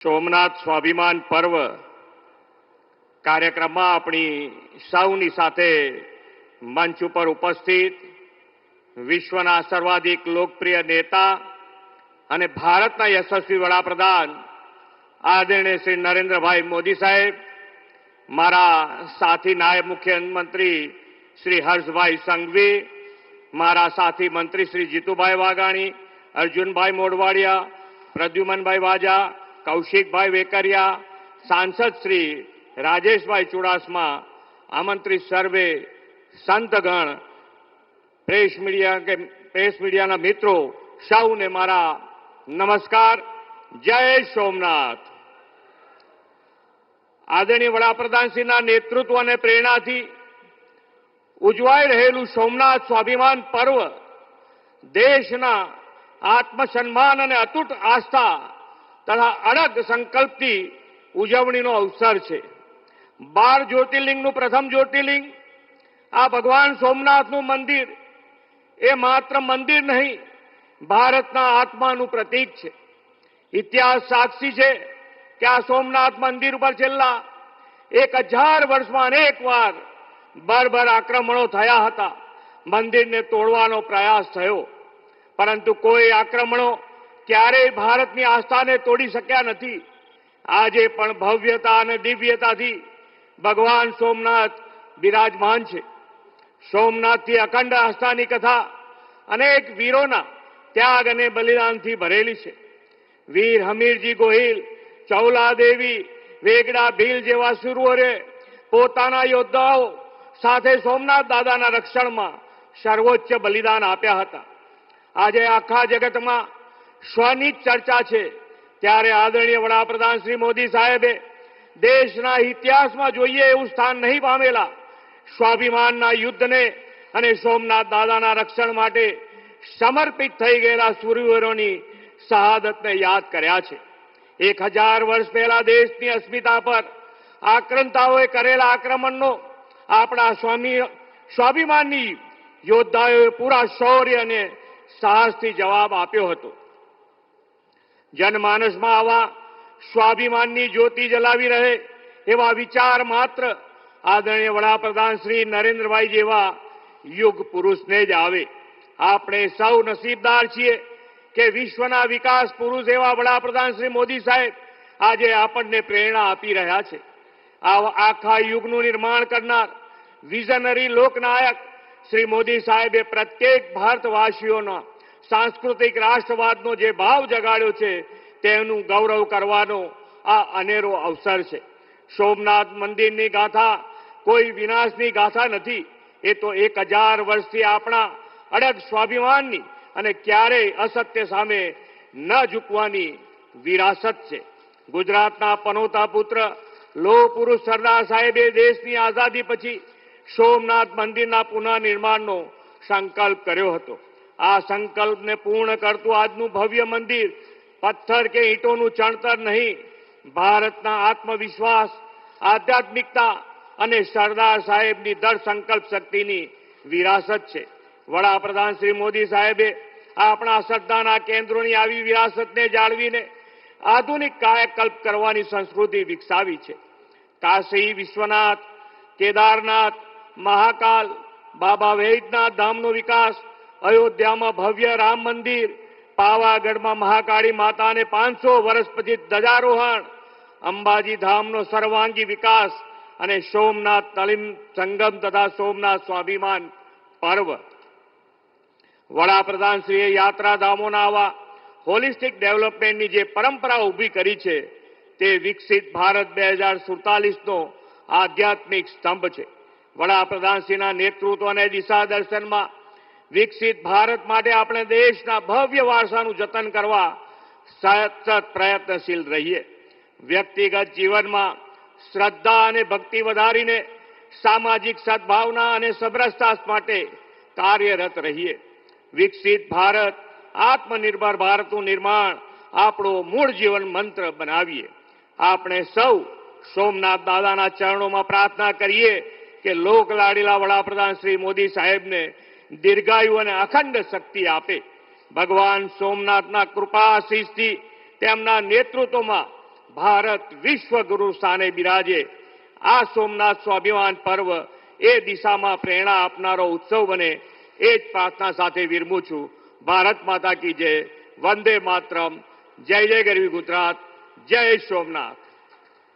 સોમનાથ સ્વાભિમાન પર્વ કાર્યક્રમમાં આપણી સૌની સાથે મંચ ઉપર ઉપસ્થિત વિશ્વના સર્વાધિક લોકપ્રિય નેતા અને ભારતના યશસ્વી વડાપ્રધાન આદરણીય શ્રી નરેન્દ્રભાઈ મોદી સાહેબ, મારા સાથી નાયબ મુખ્યમંત્રી શ્રી હર્ષભાઈ સંઘવી, મારા સાથી મંત્રી શ્રી જીતુભાઈ વાઘાણી, અર્જુનભાઈ મોઢવાડિયા, પ્રદ્યુમનભાઈ વાજા, કૌશિકભાઈ વેકરિયા, સાંસદ શ્રી રાજેશભાઈ ચુડાસમા, આમંત્રિત સર્વે સંતગણ, પ્રેસ મીડિયાના મિત્રો, સૌને મારા નમસ્કાર. જય સોમનાથ. આદરણીય વડાપ્રધાનશ્રીના નેતૃત્વ અને પ્રેરણાથી ઉજવાઈ રહેલું સોમનાથ સ્વાભિમાન પર્વ દેશના આત્મસન્માન અને અતૂટ આસ્થા તથા અડગ સંકલ્પથી ઉજવણીનો અવસર છે. 12 જ્યોતિર્લિંગનું પ્રથમ જ્યોતિર્લિંગ આ ભગવાન સોમનાથનું મંદિર એ માત્ર મંદિર નહીં, ભારતના આત્માનું પ્રતીક છે. ઇતિહાસ સાક્ષી છે કે આ સોમનાથ મંદિર ઉપર છેલ્લા 1000 વર્ષમાં અનેક વાર બર્બર આક્રમણો થયા હતા. મંદિરને તોડવાનો પ્રયાસ થયો, પરંતુ કોઈ આક્રમણો ક્યારેય ભારતની આસ્થાને તોડી શક્યા નથી. આજે પણ ભવ્યતા અને દિવ્યતાથી ભગવાન સોમનાથ બિરાજમાન છે. સોમનાથથી અખંડ આસ્થાની કથા અનેક વીરોના ત્યાગ અને બલિદાનથી ભરેલી છે. વીર હમીરજી ગોહિલ, ચૌલા દેવી, વેગડા ભીલ જેવા શૂરોએ પોતાના યોદ્ધાઓ સાથે સોમનાથ દાદાના રક્ષણમાં સર્વોચ્ચ બલિદાન આપ્યા હતા. આજે આખા જગતમાં સ્વની ચર્ચા છે, ત્યારે આદરણીય વડાપ્રધાન શ્રી મોદી સાહેબે દેશના ઇતિહાસમાં જોઈએ એવું સ્થાન નહીં પામેલા સ્વાભિમાનના યુદ્ધને અને સોમનાથ દાદાના રક્ષણ માટે સમર્પિત થઈ ગયેલા શૂરવીરોની શહાદતને યાદ કર્યા છે. 1000 વર્ષ પહેલા દેશની અસ્મિતા પર આક્રંતાઓએ કરેલા આક્રમણનો આપણા સ્વાભિમાનની યોદ્ધાઓએ પૂરા શૌર્ય અને સાહસથી જવાબ આપ્યો હતો. જનમાનસમાં આવા સ્વાભિમાનની જ્યોતિ જલાવી રહે એવા વિચાર માત્ર આદરણીય વડાપ્રધાન શ્રી નરેન્દ્રભાઈ જેવા યુગ પુરુષને જ આવે. આપણે સૌ નસીબદાર છીએ કે વિશ્વના વિકાસ પુરુષ એવા વડાપ્રધાન શ્રી મોદી સાહેબ આજે આપણને પ્રેરણા આપી રહ્યા છે. આખા યુગનું નિર્માણ કરનાર વિઝનરી લોકનાયક શ્રી મોદી સાહેબે પ્રત્યેક ભારતવાસીઓના સાંસ્કૃતિક રાષ્ટ્રવાદનો જે ભાવ જગાડ્યો છે તેનું ગૌરવ કરવાનો આ અનેરો અવસર છે. સોમનાથ મંદિરની ગાથા કોઈ વિનાશની ગાથા નથી. એ તો 1000 વર્ષથી આપણા અડગ સ્વાભિમાનની અને ક્યારેય અસત્ય સામે ન ઝૂકવાની વિરાસત છે. ગુજરાતના પનોતા પુત્ર લોહ પુરુષ સરદાર સાહેબે દેશની આઝાદી પછી સોમનાથ મંદિરના પુનઃનિર્માણનો સંકલ્પ કર્યો હતો. આ સંકલ્પને પૂર્ણ કરતું આજનું ભવ્ય મંદિર પથ્થર કે ઈંટોનું ચણતર નહીં, ભારતના આત્મવિશ્વાસ, આધ્યાત્મિકતા અને સરદાર સાહેબની દ્રઢ સંકલ્પ શક્તિની વિરાસત છે. વડાપ્રધાન શ્રી મોદી સાહેબે આપણા શ્રદ્ધાના કેન્દ્રોની આવી વિરાસતને જાળવીને આધુનિક કાયાકલ્પ કરવાની સંસ્કૃતિ વિકસાવી છે. કાશી વિશ્વનાથ, કેદારનાથ, મહાકાલ, બાબા વૈદ્યનાથ ધામનો વિકાસ, અયોધ્યામાં ભવ્ય રામ મંદિર, પાવાગઢમાં મહાકાળી માતાને 500 વર્ષ પછી ધ્વજારોહણ, અંબાજી ધામનો સર્વાંગી વિકાસ અને સોમનાથ તલીમ સંગમ તથા સોમનાથ સ્વાભિમાન પર્વ. વડાપ્રધાનશ્રીએ યાત્રાધામોના આવા હોલિસ્ટિક ડેવલપમેન્ટની જે પરંપરા ઊભી કરી છે તે વિકસિત ભારત 2047નો આધ્યાત્મિક સ્તંભ છે. વડાપ્રધાનશ્રીના નેતૃત્વ અને દિશા દર્શનમાં વિકસિત ભારત માટે આપણે દેશના ભવ્ય વારસાનું જતન કરવા સતત પ્રયત્નશીલ રહીએ. વ્યક્તિગત જીવનમાં શ્રદ્ધા અને ભક્તિ વધારીને સામાજિક સદભાવના અને સમરસતા માટે કાર્યરત રહીએ. વિકસિત ભારત, આત્મનિર્ભર ભારતનું નિર્માણ આપણો મૂળ જીવન મંત્ર બનાવીએ. આપણે સૌ સોમનાથ દાદાના ચરણોમાં પ્રાર્થના કરીએ કે લોકલાડીલા વડાપ્રધાન શ્રી મોદી સાહેબને દીર્ઘાયુ અને અખંડ શક્તિ આપે. ભગવાન સોમનાથના કૃપા આશીષથી તેમના નેતૃત્વમાં ભારત વિશ્વગુરુ સ્થાને બિરાજે. આ સોમનાથ સ્વાભિમાન પર્વ એ દિશામાં પ્રેરણા આપનારો ઉત્સવ બને એ જ પ્રાર્થના સાથે વિરમું છું. ભારત માતા કી જય. વંદે માતરમ. જય જય ગરવી ગુજરાત. જય સોમનાથ.